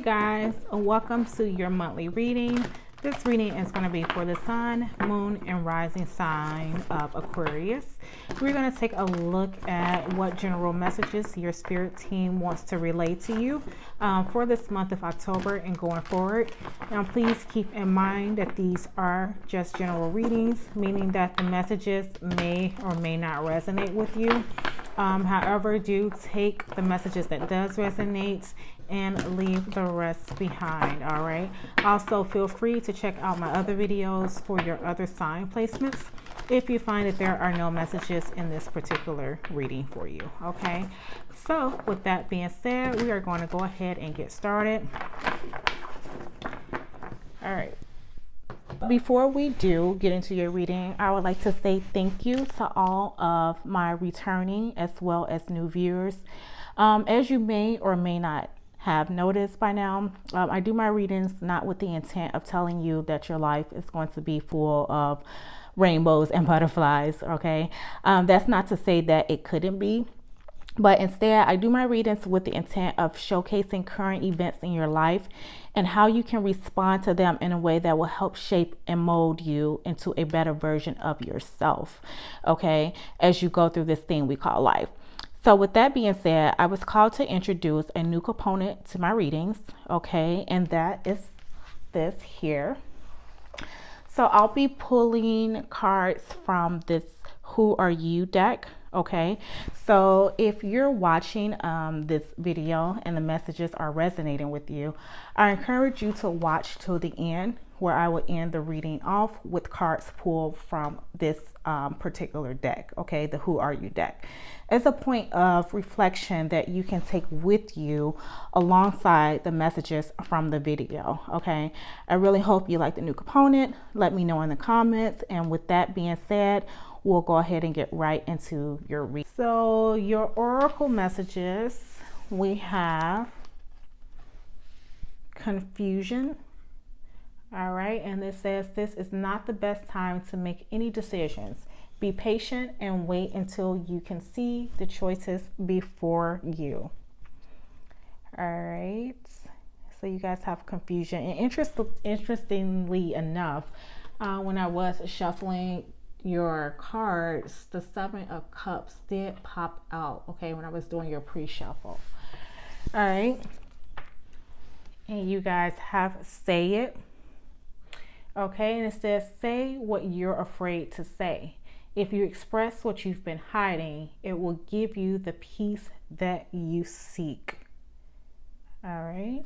guys, welcome to your monthly reading. This reading is going to be for the sun, moon, and rising sign of Aquarius. We're going to take a look at what general messages your spirit team wants to relay to you for this month of October and going forward. Now, please keep in mind that these are just general readings, meaning that the messages may or may not resonate with you. However, do take the messages that does resonate and leave the rest behind. All right. Also, feel free to check out my other videos for your other sign placements if you find that there are no messages in this particular reading for you. Okay. So with that being said, we are going to go ahead and get started. All right. Before we do get into your reading, I would like to say thank you to all of my returning as well as new viewers. As you may or may not have noticed by now, I do my readings not with the intent of telling you that your life is going to be full of rainbows and butterflies. Okay, that's not to say that it couldn't be. But instead, I do my readings with the intent of showcasing current events in your life and how you can respond to them in a way that will help shape and mold you into a better version of yourself, okay, as you go through this thing we call life. So with that being said, I was called to introduce a new component to my readings, okay, and that is this here. So I'll be pulling cards from this Who Are You deck. Okay, so if you're watching this video and the messages are resonating with you, I encourage you to watch till the end, where I will end the reading off with cards pulled from this particular deck, okay, the Who Are You deck. It's a point of reflection that you can take with you alongside the messages from the video, okay? I really hope you like the new component. Let me know in the comments. And with that being said, we'll go ahead and get right into your reading. So your oracle messages, we have confusion. All right, and it says this is not the best time to make any decisions. Be patient and wait until you can see the choices before you. All right, so you guys have confusion. And interestingly enough, when I was shuffling your cards, the Seven of Cups did pop out, okay, when I was doing your pre-shuffle. All right, and you guys have say it, okay, and it says say what you're afraid to say. If you express what you've been hiding, it will give you the peace that you seek. All right.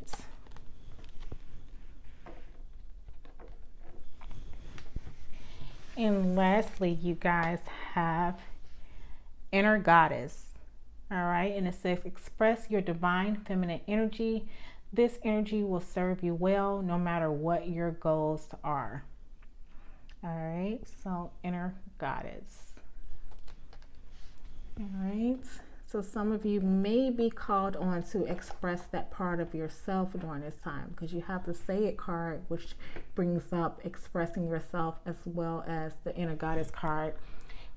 And lastly, you guys have inner goddess. All right. And it says express your divine feminine energy. This energy will serve you well no matter what your goals are. All right. So inner goddess. All right. So some of you may be called on to express that part of yourself during this time, because you have the Say It card, which brings up expressing yourself, as well as the Inner Goddess card,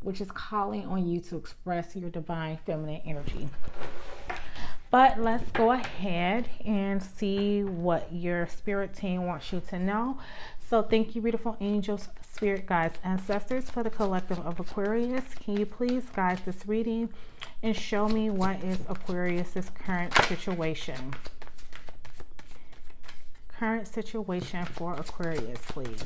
which is calling on you to express your divine feminine energy. But let's go ahead and see what your spirit team wants you to know. So thank you, beautiful angels, spirit guides, ancestors, for the collective of Aquarius. Can you please guide this reading and show me what is Aquarius's current situation? Current situation for Aquarius, please.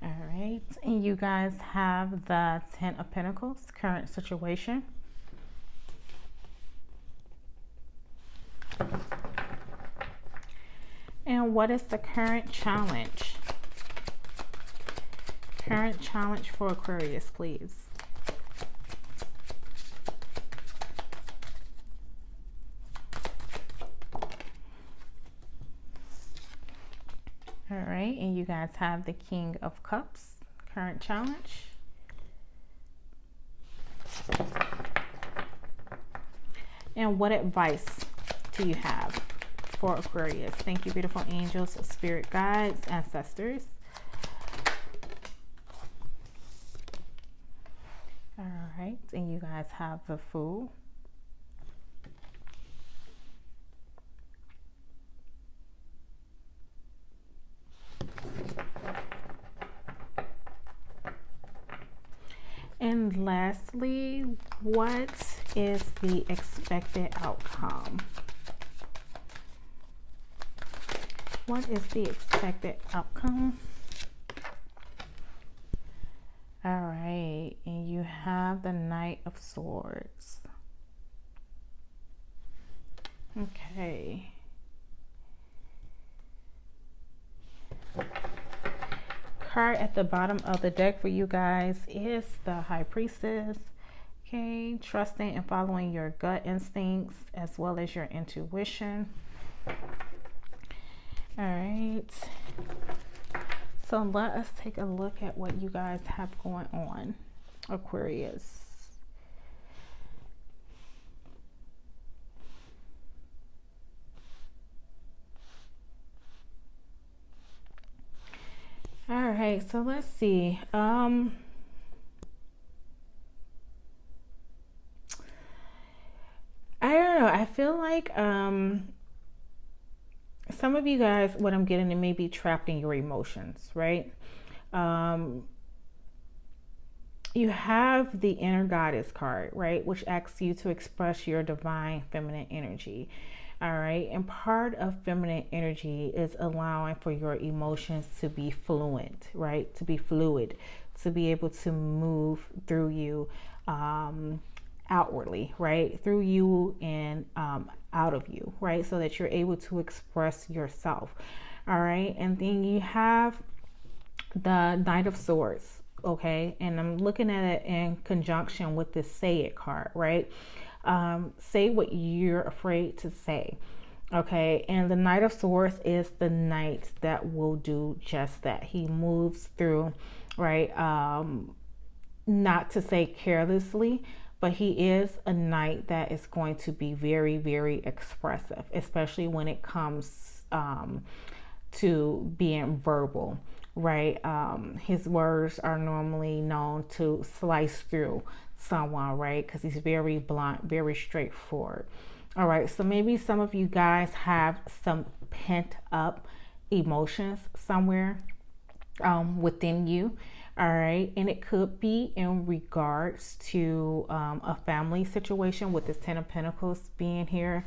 All right, and you guys have the Ten of Pentacles, current situation. And what is the current challenge? Current challenge for Aquarius, please. All right, and you guys have the King of Cups, current challenge. And what advice do you have for Aquarius? Thank you, beautiful angels, spirit guides, ancestors. and you guys have the Fool. And lastly, what is the expected outcome? What is the expected outcome? All right, and you have the Knight of Swords. Okay. Card at the bottom of the deck for you guys is the High Priestess. Okay, trusting and following your gut instincts as well as your intuition. All right, so let us take a look at what you guys have going on, Aquarius. All right, so let's see. I don't know. I feel like some of you guys, what I'm getting, it may be trapped in your emotions, right? You have the Inner Goddess card, right? Which asks you to express your divine feminine energy. All right. And part of feminine energy is allowing for your emotions to be fluent, right? To be fluid, to be able to move through you outwardly, right? Through you and out of you, right? So that you're able to express yourself. All right. And then you have the Knight of Swords. Okay. And I'm looking at it in conjunction with the Say It card, right? Say what you're afraid to say. Okay. And the Knight of Swords is the knight that will do just that. He moves through, right? Not to say carelessly, but he is a knight that is going to be very, very expressive, especially when it comes to being verbal, right? His words are normally known to slice through someone, right? Because he's very blunt, very straightforward. All right, so maybe some of you guys have some pent up emotions somewhere within you. All right, and it could be in regards to a family situation, with this Ten of Pentacles being here,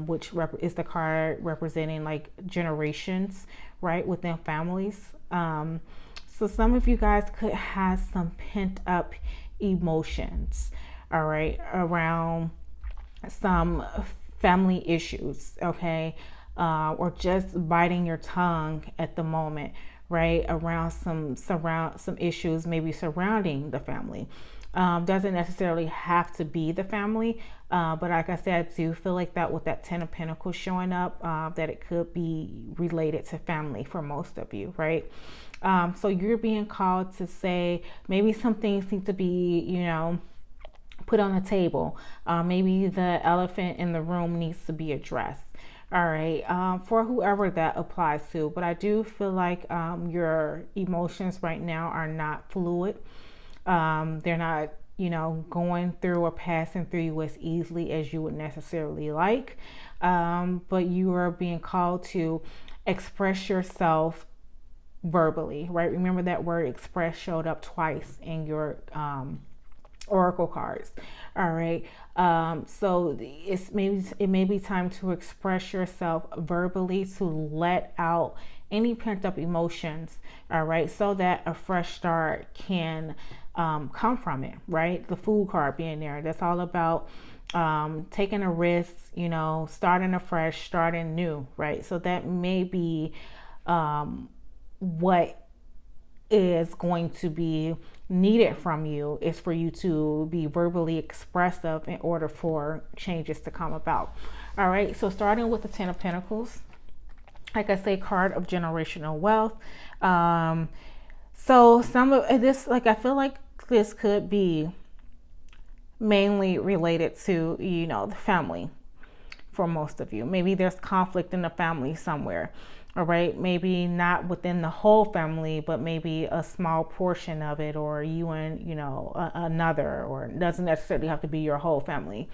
which is the card representing like generations, right, within families. So some of you guys could have some pent up emotions, all right, around some family issues, okay, or just biting your tongue at the moment, right, around some issues maybe surrounding the family. Doesn't necessarily have to be the family, but like I said, I do feel like that with that Ten of Pentacles showing up, that it could be related to family for most of you, right? So you're being called to say maybe some things need to be, you know, put on the table. Maybe the elephant in the room needs to be addressed. All right, for whoever that applies to. But I do feel like your emotions right now are not fluid. They're not, you know, going through or passing through you as easily as you would necessarily like. But you are being called to express yourself verbally, right? Remember that word express showed up twice in your oracle cards. All right, so it may be time to express yourself verbally, to let out any pent up emotions, all right, so that a fresh start can come from it, right? The Fool card being there, that's all about taking a risk, you know, starting afresh, starting new, right? So that may be what is going to be needed from you, is for you to be verbally expressive in order for changes to come about. All right, so starting with the Ten of Pentacles, like I say, card of generational wealth. So some of this, like, I feel like this could be mainly related to, you know, the family for most of you. Maybe there's conflict in the family somewhere. all right? Maybe not within the whole family, but maybe a small portion of it, or you and, you know, another, or it doesn't necessarily have to be your whole family.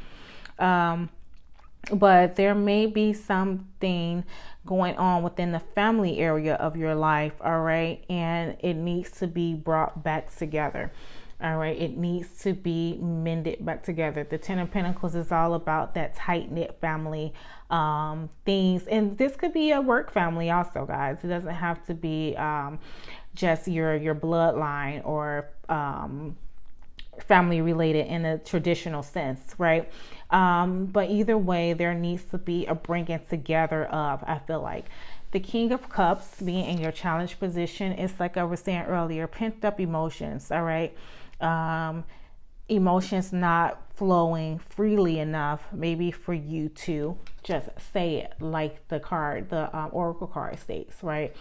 But there may be something going on within the family area of your life, all right? And it needs to be brought back together, all right? It needs to be mended back together. The Ten of Pentacles is all about that tight-knit family things. And this could be a work family also, guys. It doesn't have to be just your bloodline or family related in a traditional sense, right? But either way, there needs to be a bringing together of, I feel like, the King of Cups being in your challenge position. It's like I was saying earlier, pent up emotions, all right? Emotions not flowing freely enough, maybe for you to just say it, like the card, the Oracle card states, right?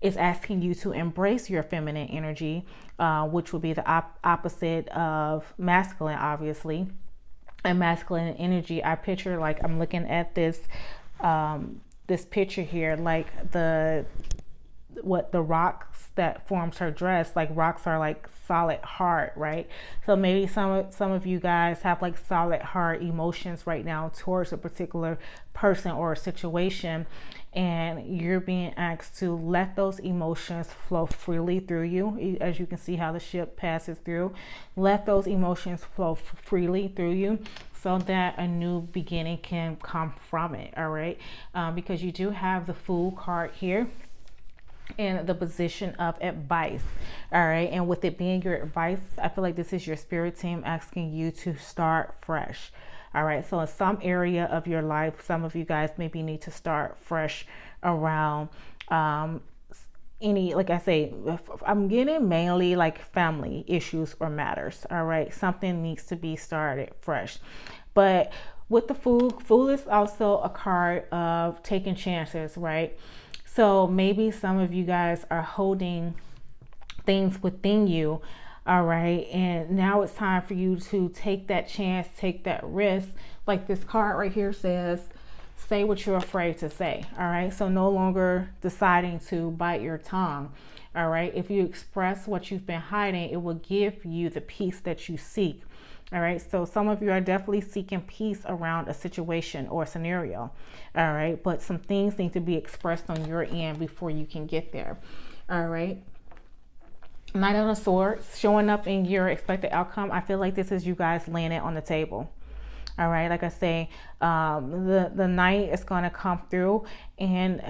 Is asking you to embrace your feminine energy, which would be the opposite of masculine, obviously. And masculine energy, I picture, like, I'm looking at this this picture here, like the rocks that forms her dress. Like, rocks are like solid hard, right? So maybe some of you guys have like solid hard emotions right now towards a particular person or a situation, and you're being asked to let those emotions flow freely through you. As you can see how the ship passes through, let those emotions flow freely through you, so that a new beginning can come from it, all right? Because you do have the Fool card here in the position of advice, all right? And with it being your advice, I feel like this is your spirit team asking you to start fresh, all right? So in some area of your life, some of you guys maybe need to start fresh around any, like I say, I'm getting mainly like family issues or matters, all right? Something needs to be started fresh. But with the Fool is also a card of taking chances, right? So maybe some of you guys are holding things within you, all right? And now it's time for you to take that chance, take that risk. Like this card right here says, say what you're afraid to say, all right? So no longer deciding to bite your tongue, all right? If you express what you've been hiding, it will give you the peace that you seek. All right, so some of you are definitely seeking peace around a situation or scenario. All right, but some things need to be expressed on your end before you can get there. All right. Knight of Swords showing up in your expected outcome. I feel like this is you guys laying it on the table. All right, like I say, the Knight is going to come through, and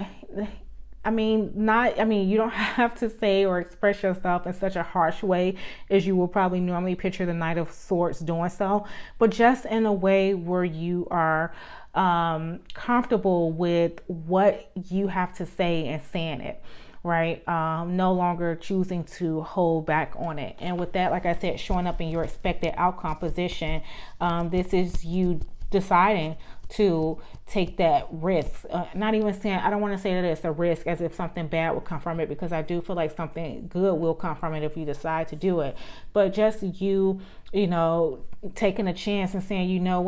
you don't have to say or express yourself in such a harsh way as you will probably normally picture the Knight of Swords doing so, but just in a way where you are comfortable with what you have to say and saying it, right? No longer choosing to hold back on it. And with that, like I said, showing up in your expected outcome position, this is you deciding to take that risk. Not even saying, I don't want to say that it's a risk as if something bad will come from it, because I do feel like something good will come from it if you decide to do it. But just you know, taking a chance and saying, you know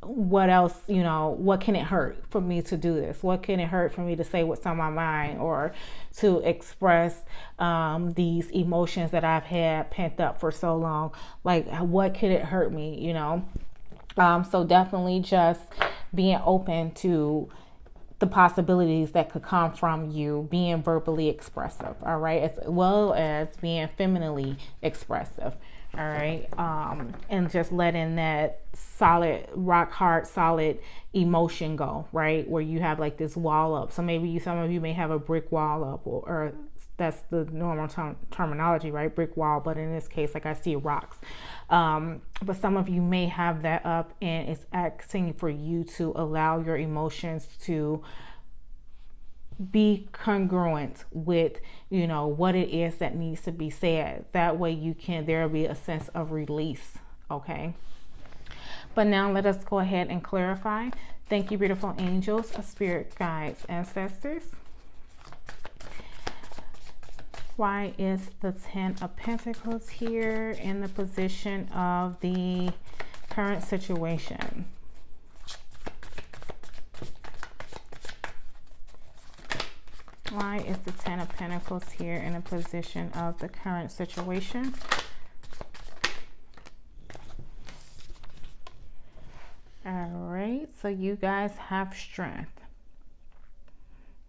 what else, you know, what can it hurt for me to do this? What can it hurt for me to say what's on my mind, or to express these emotions that I've had pent up for so long? Like, what could it hurt me, you know? So definitely just being open to the possibilities that could come from you being verbally expressive, all right, as well as being femininely expressive, all right, and just letting that solid, rock hard, solid emotion go, right, where you have like this wall up. So maybe some of you may have a brick wall up, or that's the normal terminology, right, brick wall, but in this case, like I see rocks. But some of you may have that up, and it's asking for you to allow your emotions to be congruent with, you know, what it is that needs to be said. That way there'll be a sense of release, okay? But now let us go ahead and clarify. Thank you, beautiful angels, spirit guides, ancestors. Why is the Ten of Pentacles here in the position of the current situation? Why is the Ten of Pentacles here in a position of the current situation? All right, so you guys have strength.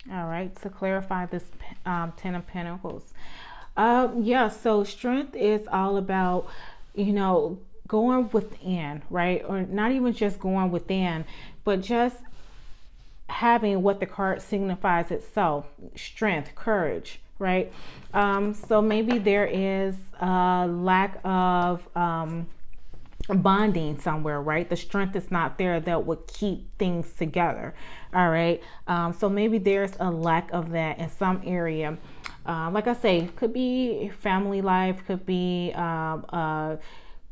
All right, to clarify this Ten of Pentacles. Yeah, so strength is all about, you know, going within, right? Or not even just going within, but just having what the card signifies itself, strength, courage, right? So maybe there is a lack of bonding somewhere, right? The strength is not there that would keep things together. All right. So maybe there's a lack of that in some area. Like I say, could be family life, could be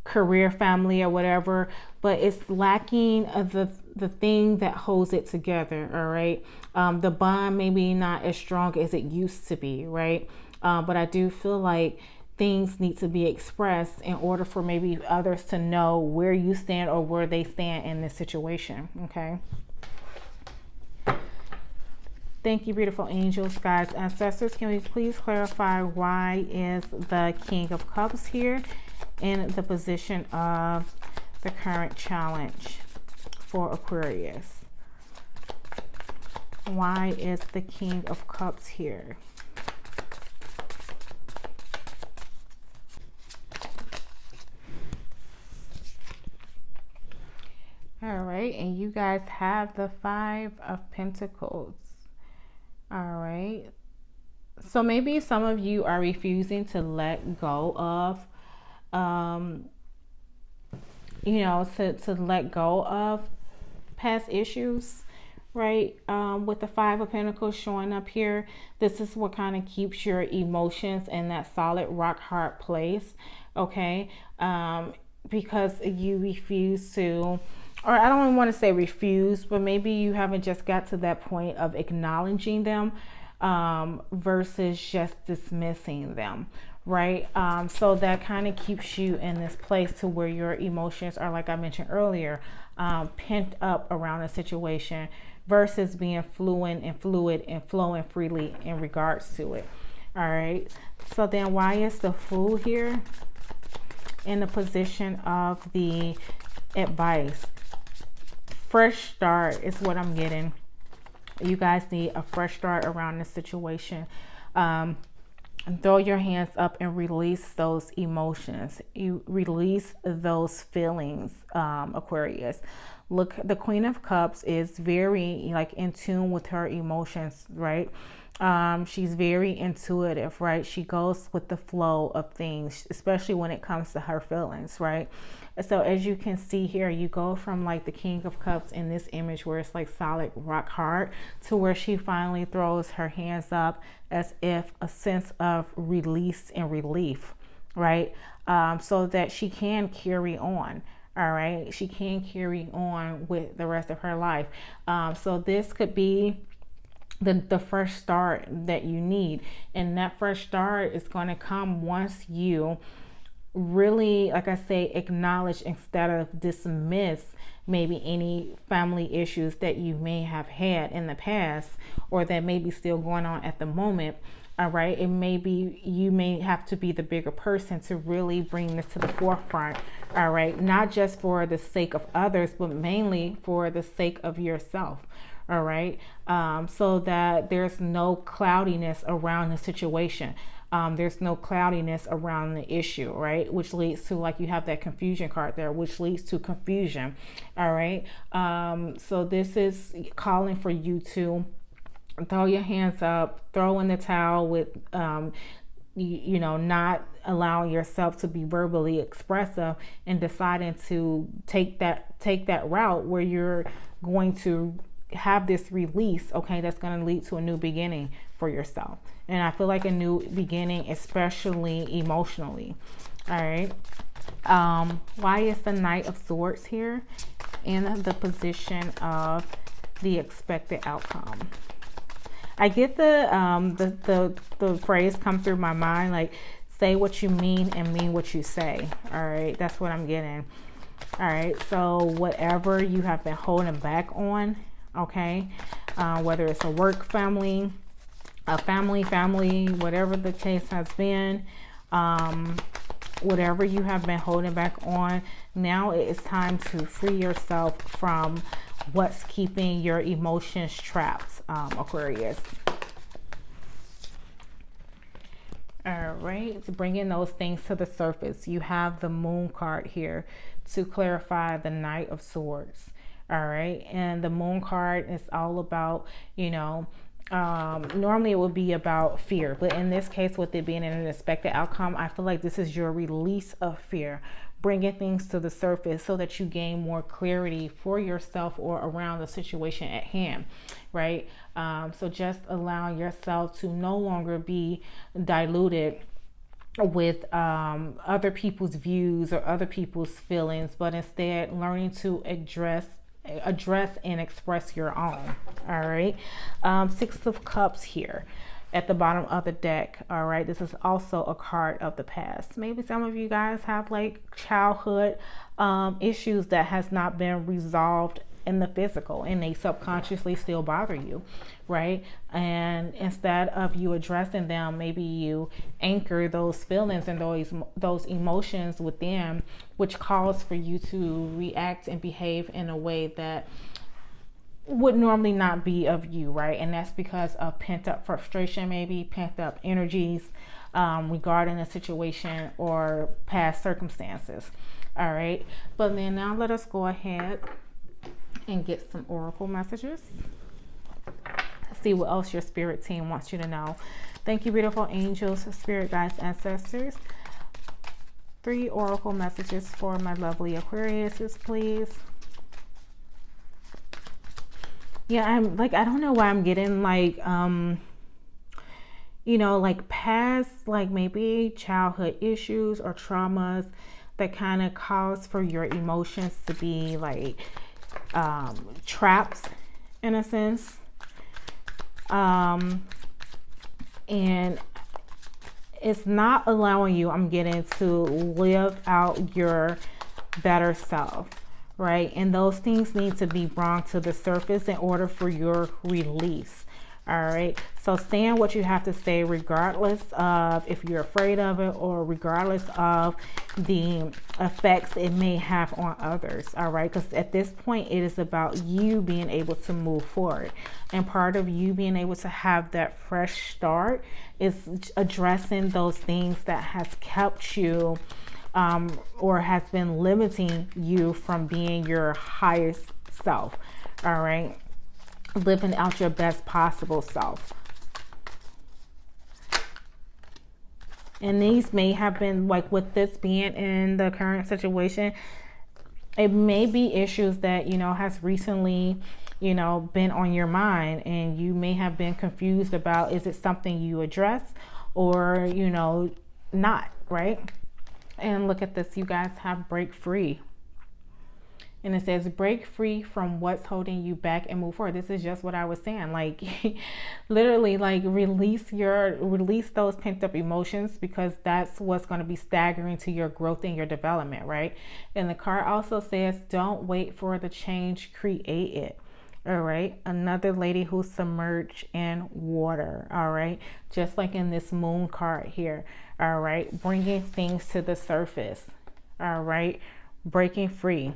career, family, or whatever, but it's lacking of the thing that holds it together. All right. The bond maybe not as strong as it used to be, right? But I do feel like things need to be expressed in order for maybe others to know where you stand or where they stand in this situation. Okay. Thank you, beautiful angels, guides, ancestors. Can we please clarify why is the King of Cups here in the position of the current challenge for Aquarius? Why is the King of Cups here? All right, and you guys have the Five of Pentacles. All right, so maybe some of you are refusing to let go of, you know, to let go of past issues, right? With the Five of Pentacles showing up here, this is what kind of keeps your emotions in that solid rock hard place, okay? Because you refuse to, or I don't even want to say refuse, but maybe you haven't just got to that point of acknowledging them versus just dismissing them, right? So that kind of keeps you in this place to where your emotions are, like I mentioned earlier, pent up around a situation versus being fluid and flowing freely in regards to it. All right. So then why is the Fool here in the position of the advice? Fresh start is what I'm getting. You guys need a fresh start around this situation. Throw your hands up and release those emotions. You release those feelings, Aquarius. Look, the Queen of Cups is very like in tune with her emotions, right? She's very intuitive, right? She goes with the flow of things, especially when it comes to her feelings, right? So as you can see here, you go from like the King of Cups in this image where it's like solid rock hard to where she finally throws her hands up as if a sense of release and relief, right? So that she can carry on. All right, she can carry on with the rest of her life. So this could be the fresh start that you need, and that fresh start is going to come once you really, like I say, acknowledge instead of dismiss maybe any family issues that you may have had in the past or that may be still going on at the moment. All right, it may be you may have to be the bigger person to really bring this to the forefront. All right, not just for the sake of others, but mainly for the sake of yourself. All right, so that there's no cloudiness around the situation. There's no cloudiness around the issue, right? Which leads to, like, you have that confusion card there, which leads to confusion. All right, so this is calling for you to throw your hands up, throw in the towel with, you know, not allowing yourself to be verbally expressive and deciding to take that route where you're going to have this release, okay, that's going to lead to a new beginning for yourself. And I feel like a new beginning, especially emotionally. All right. Why is the Knight of Swords here in the position of the expected outcome? I get the phrase come through my mind, like, say what you mean and mean what you say. All right, that's what I'm getting. All right, so whatever you have been holding back on, okay, whether it's a work, family, a family, whatever the case has been, whatever you have been holding back on, now it is time to free yourself from what's keeping your emotions trapped, Aquarius. All right, to bringing those things to the surface, you have the Moon card here to clarify the Knight of Swords. All right, and the Moon card is all about, you know, normally it would be about fear, but in this case, with it being an unexpected outcome, I feel like this is your release of fear, bringing things to the surface so that you gain more clarity for yourself or around the situation at hand, right? So just allow yourself to no longer be diluted with other people's views or other people's feelings, but instead learning to address and express your own. All right, Six of Cups here at the bottom of the deck. All right, this is also a card of the past. Maybe some of you guys have like childhood issues that has not been resolved in the physical, and they subconsciously still bother you, right? And instead of you addressing them, maybe you anchor those feelings and those emotions within, which calls for you to react and behave in a way that would normally not be of you, right? And that's because of pent up frustration, maybe pent up energies regarding a situation or past circumstances. All right, but then now let us go ahead and get some oracle messages. See what else your spirit team wants you to know. Thank you, beautiful angels, spirit guides, ancestors. 3 oracle messages for my lovely Aquariuses, please. Yeah, I'm like, I don't know why I'm getting like you know, like past, like maybe childhood issues or traumas that kind of cause for your emotions to be like trapped in a sense, and it's not allowing you, I'm getting, to live out your better self, right? And those things need to be brought to the surface in order for your release. All right, so saying what you have to say regardless of if you're afraid of it or regardless of the effects it may have on others. All right, because at this point it is about you being able to move forward, and part of you being able to have that fresh start is addressing those things that has kept you or has been limiting you from being your highest self. All right, living out your best possible self. And these may have been, like with this being in the current situation, it may be issues that, you know, has recently, you know, been on your mind, and you may have been confused about, is it something you address or, you know, not, right? And look at this, you guys have break free. And it says break free from what's holding you back and move forward. This is just what I was saying. Like literally, like release those pent up emotions, because that's what's going to be staggering to your growth and your development, right? And the card also says don't wait for the change, create it. All right, another lady who's submerged in water. All right, just like in this moon card here. All right, bringing things to the surface. All right, breaking free.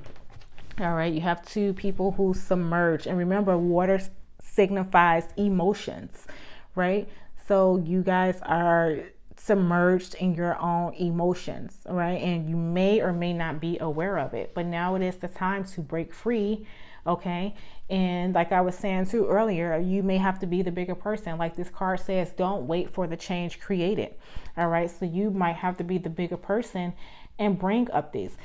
All right, you have 2 people who submerge, and remember, water signifies emotions, right? So you guys are submerged in your own emotions, right? And you may or may not be aware of it, but now it is the time to break free. Okay, and like I was saying too earlier, you may have to be the bigger person. Like this card says, don't wait for the change, create it. All right, so you might have to be the bigger person and bring up these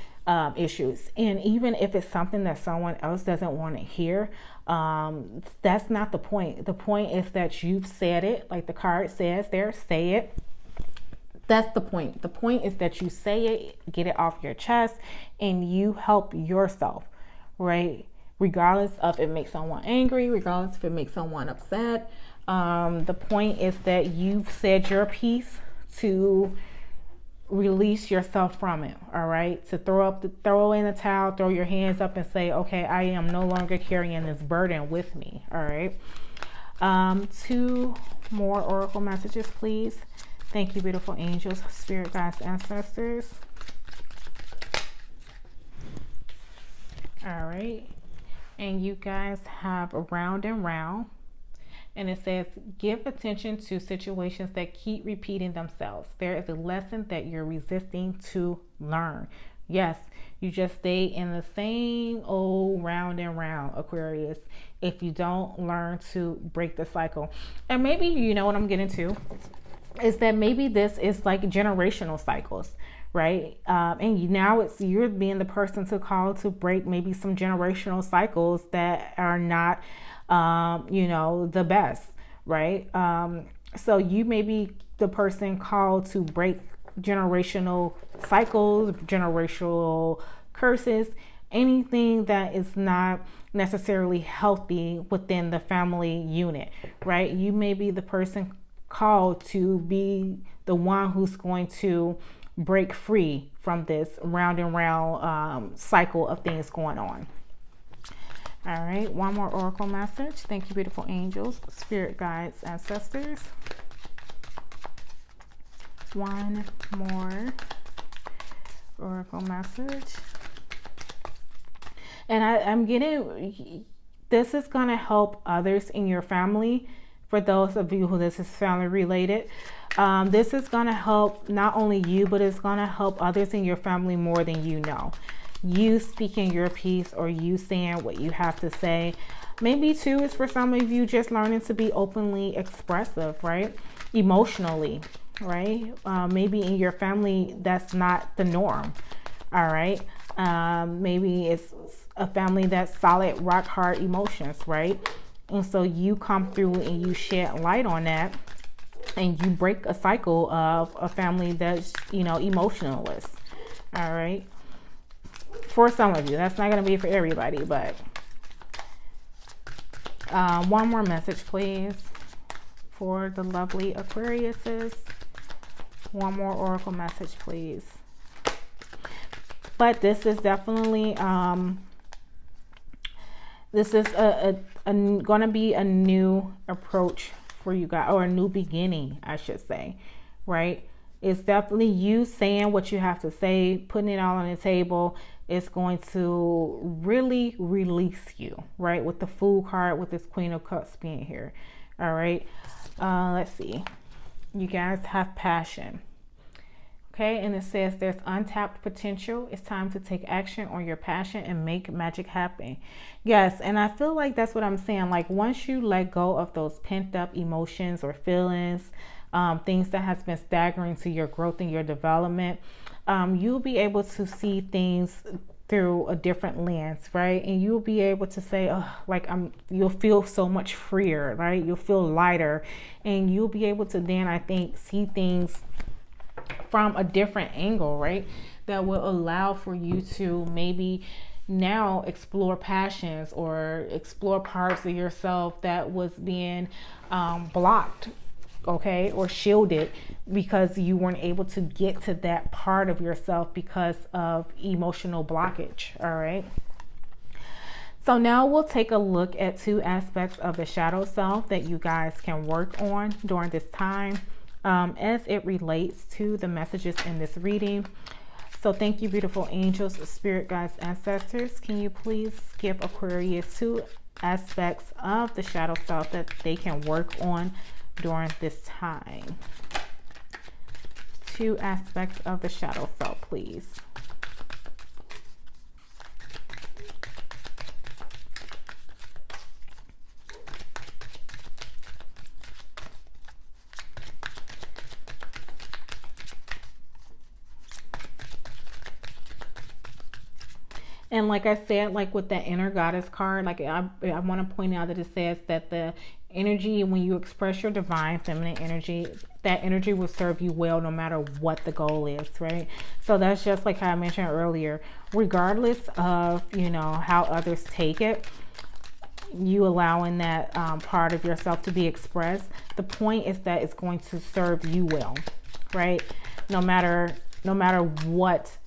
issues. And even if it's something that someone else doesn't want to hear, that's not the point. The point is that you've said it, like the card says there, say it. That's the point. The point is that you say it, get it off your chest, and you help yourself, right? Regardless of if it makes someone angry, regardless if it makes someone upset. The point is that you've said your piece to release yourself from it. All right, to throw in the towel, throw your hands up and say, okay, I am no longer carrying this burden with me. All right, Two more oracle messages, please. Thank you, beautiful angels, spirit guides, ancestors. All right. And you guys have Around and Round. And it says, give attention to situations that keep repeating themselves. There is a lesson that you're resisting to learn. Yes, you just stay in the same old round and round, Aquarius, if you don't learn to break the cycle. And maybe, you know what I'm getting to, is that maybe this is like generational cycles, right? And now it's you're being the person to call to break maybe some generational cycles that are not you know, the best, right? So you may be the person called to break generational cycles, generational curses, anything that is not necessarily healthy within the family unit, right? You may be the person called to be the one who's going to break free from this round and round cycle of things going on. All right, one more oracle message. Thank you, beautiful angels, spirit guides, ancestors. One more oracle message. And I'm getting, this is going to help others in your family. For those of you who this is family related, this is going to help not only you, but it's going to help others in your family more than you know. You speaking your piece, or you saying what you have to say. Maybe too is for some of you just learning to be openly expressive, right? Emotionally, right? Maybe in your family that's not the norm. All right. Maybe it's a family that's solid, rock hard emotions, right? And so you come through and you shed light on that, and you break a cycle of a family that's, you know, emotionalist. All right. For some of you, that's not going to be for everybody, but one more message, please, for the lovely Aquariuses. One more oracle message, please. But this is definitely this is going to be a new approach for you guys, or a new beginning, I should say, right? It's definitely you saying what you have to say, putting it all on the table. It's going to really release you, right? With the Fool card, with this Queen of Cups being here. All right. Let's see. You guys have passion. Okay. And it says there's untapped potential. It's time to take action on your passion and make magic happen. Yes. And I feel like that's what I'm saying. Like once you let go of those pent up emotions or feelings, things that has been staggering to your growth and your development, you'll be able to see things through a different lens, right? And you'll be able to say, oh, like you'll feel so much freer, right? You'll feel lighter, and you'll be able to then, I think, see things from a different angle, right? That will allow for you to maybe now explore passions or explore parts of yourself that was being blocked, okay, or shielded because you weren't able to get to that part of yourself because of emotional blockage. All right. So now we'll take a look at two aspects of the shadow self that you guys can work on during this time as it relates to the messages in this reading. So thank you, beautiful angels, spirit guides, ancestors. Can you please give Aquarius two aspects of the shadow self that they can work on during this time? Two aspects of the shadow self, please. And like I said, like with that inner goddess card, like I want to point out that it says that the energy, when you express your divine feminine energy, that energy will serve you well no matter what the goal is, right? So that's just like how I mentioned earlier, regardless of, you know, how others take it, you allowing that part of yourself to be expressed. The point is that it's going to serve you well, right? No matter what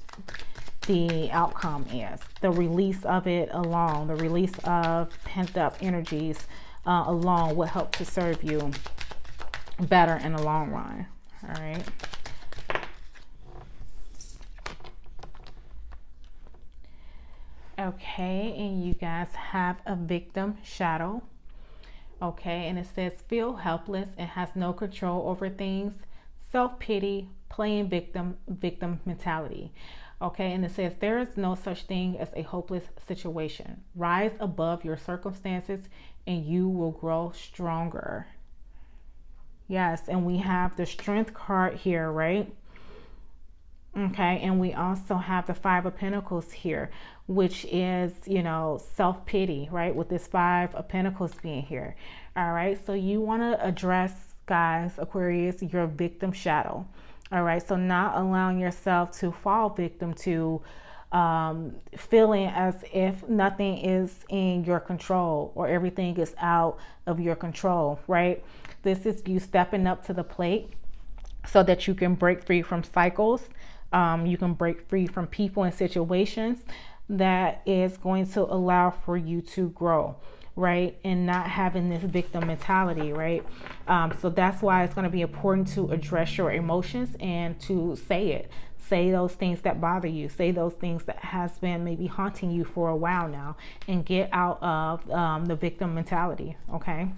the outcome is, the release of it alone, the release of pent up energies, alone will help to serve you better in the long run. All right. Okay, and you guys have a victim shadow. Okay, and it says feel helpless and has no control over things, self-pity, playing victim mentality. Okay, and it says there is no such thing as a hopeless situation. Rise above your circumstances and you will grow stronger. Yes, and we have the Strength card here, right? Okay, and we also have the Five of Pentacles here, which is, you know, self-pity, right? With this Five of Pentacles being here. All right, so you want to address, guys, Aquarius, your victim shadow. All right, so not allowing yourself to fall victim to feeling as if nothing is in your control or everything is out of your control, right? This is you stepping up to the plate so that you can break free from cycles. You can break free from people and situations that is going to allow for you to grow, right? And not having this victim mentality, right? So that's why it's going to be important to address your emotions and to say it. Say those things that bother you. Say those things that has been maybe haunting you for a while now, and get out of the victim mentality, okay?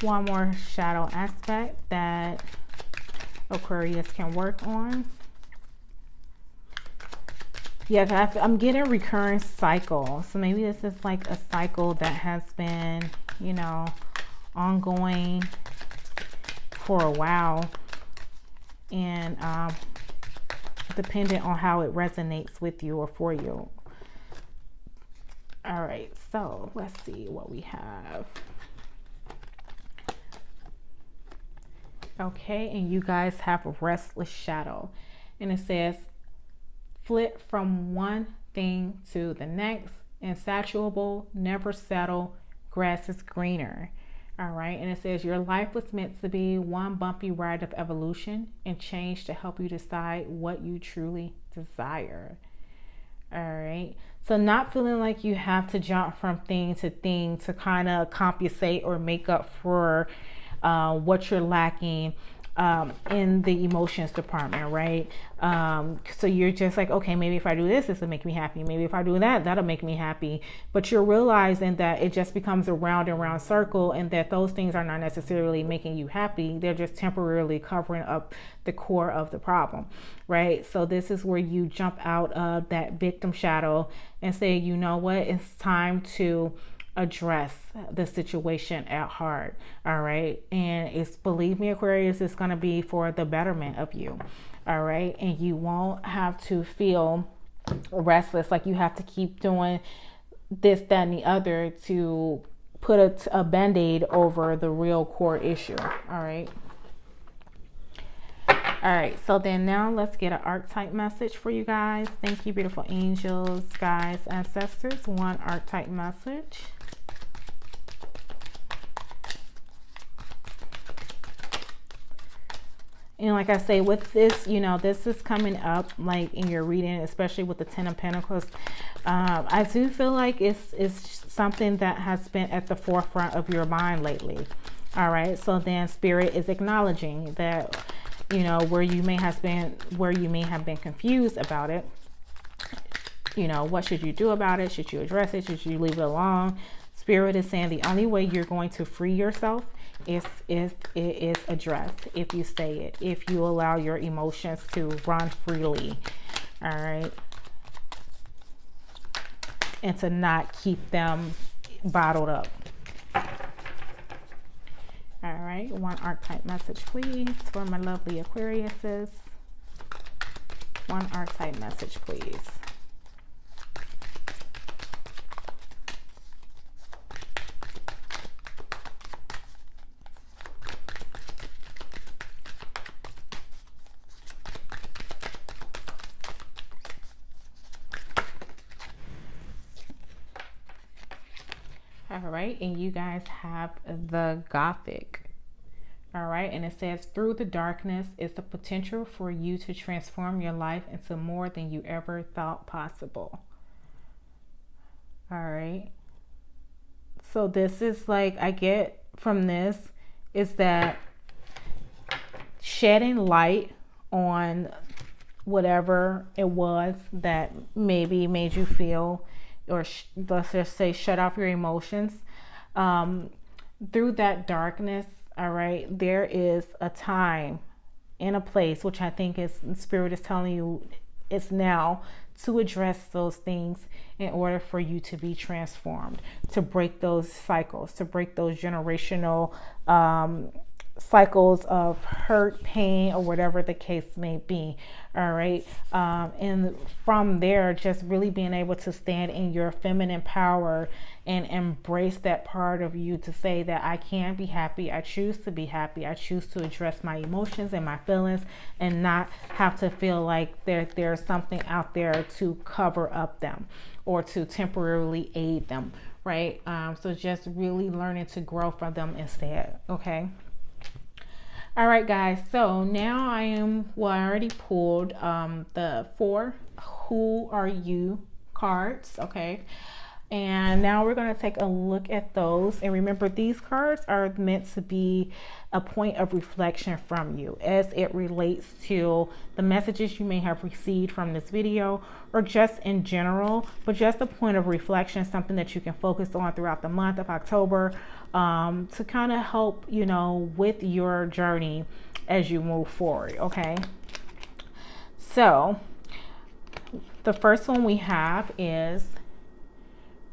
One more shadow aspect that Aquarius can work on. Yeah, I'm getting recurring cycle. So maybe this is like a cycle that has been, you know, ongoing for a while. And dependent on how it resonates with you or for you. All right, so let's see what we have. Okay, and you guys have a restless shadow. And it says, flit from one thing to the next, insatiable, never settle, grass is greener. All right, and it says your life was meant to be one bumpy ride of evolution and change to help you decide what you truly desire. All right, so not feeling like you have to jump from thing to kind of compensate or make up for what you're lacking in the emotions department, right? So you're just like, okay, maybe if I do this will make me happy. Maybe if I do that, that'll make me happy. But you're realizing that it just becomes a round and round circle, and that those things are not necessarily making you happy. They're just temporarily covering up the core of the problem, right? So this is where you jump out of that victim shadow and say, you know what, it's time to address the situation at heart. All right, and it's, believe me, Aquarius, it's going to be for the betterment of you. All right, and you won't have to feel restless like you have to keep doing this, that, and the other to put a band-aid over the real core issue. All right. All right, so then now let's get an archetype message for you guys. Thank you, beautiful angels, guides, ancestors. One archetype message. And like I say, with this, you know, this is coming up like in your reading, especially with the Ten of Pentacles. I do feel like it's something that has been at the forefront of your mind lately. All right, so then Spirit is acknowledging that, you know, where you may have been confused about it. You know, what should you do about it? Should you address it? Should you leave it alone? Spirit is saying the only way you're going to free yourself is if it is addressed, if you say it, if you allow your emotions to run freely. All right, and to not keep them bottled up. All right, one archetype message, please, for my lovely Aquariuses. One archetype message, please. All right, and you guys have the Gothic. All right, and it says, through the darkness is the potential for you to transform your life into more than you ever thought possible. All right, So this is like, I get from this is that shedding light on whatever it was that maybe made you feel, or let's just say shut off your emotions, through that darkness. All right, there is a time and a place, which I think is Spirit is telling you it's now, to address those things in order for you to be transformed, to break those cycles, to break those generational cycles of hurt, pain, or whatever the case may be. All right. And from there, just really being able to stand in your feminine power and embrace that part of you to say that I can be happy. I choose to be happy. I choose to address my emotions and my feelings and not have to feel like there's something out there to cover up them or to temporarily aid them. Right. So just really learning to grow from them instead. Okay. All right, guys, so now I already pulled the 4 Who Are You cards, okay? And now we're going to take a look at those. And remember, these cards are meant to be a point of reflection from you as it relates to the messages you may have received from this video, or just in general, but just a point of reflection, something that you can focus on throughout the month of October, to kind of help, you know, with your journey as you move forward. Okay. So the first one we have is: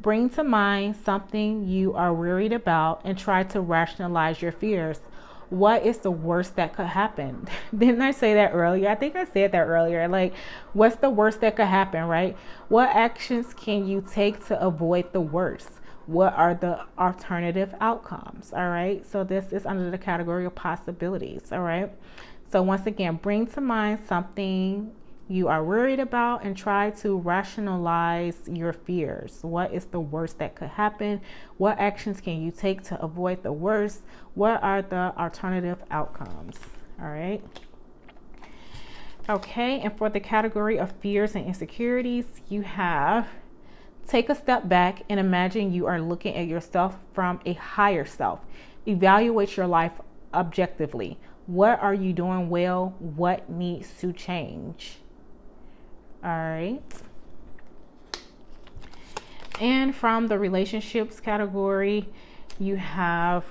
bring to mind something you are worried about and try to rationalize your fears. What is the worst that could happen? Didn't I say that earlier? I think I said that earlier. Like, what's the worst that could happen, right? What actions can you take to avoid the worst? What are the alternative outcomes? All right. So this is under the category of possibilities. All right. So once again, bring to mind something you are worried about and try to rationalize your fears. What is the worst that could happen? What actions can you take to avoid the worst? What are the alternative outcomes? All right. Okay. And for the category of fears and insecurities, you have: take a step back and imagine you are looking at yourself from a higher self. Evaluate your life objectively. What are you doing well? What needs to change? All right. And from the relationships category, you have: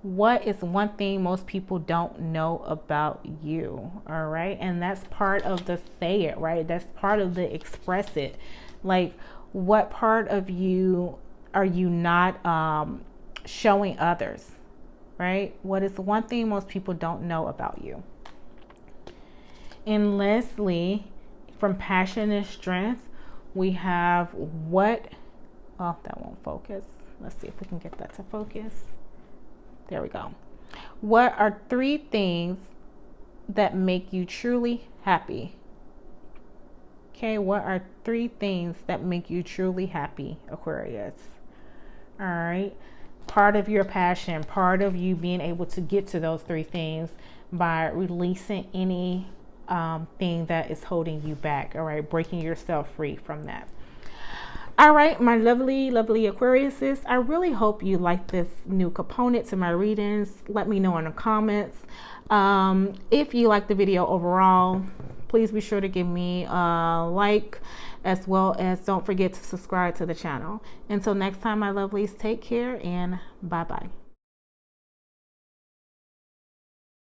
what is one thing most people don't know about you? All right. And that's part of the say it, right? That's part of the express it. Like, what part of you are you not showing others, right? What is the one thing most people don't know about you? And Leslie, from Passion and Strength, we have what? Oh, that won't focus. Let's see if we can get that to focus. There we go. What are 3 things that make you truly happy? Okay, what are 3 things that make you truly happy, Aquarius? All right. Part of your passion, part of you being able to get to those 3 things by releasing any thing that is holding you back. All right, breaking yourself free from that. All right, my lovely Aquariuses, I really hope you like this new component to my readings. Let me know in the comments. If you like the video overall, please be sure to give me a like, as well as don't forget to subscribe to the channel. Until next time, my lovelies, take care and bye-bye.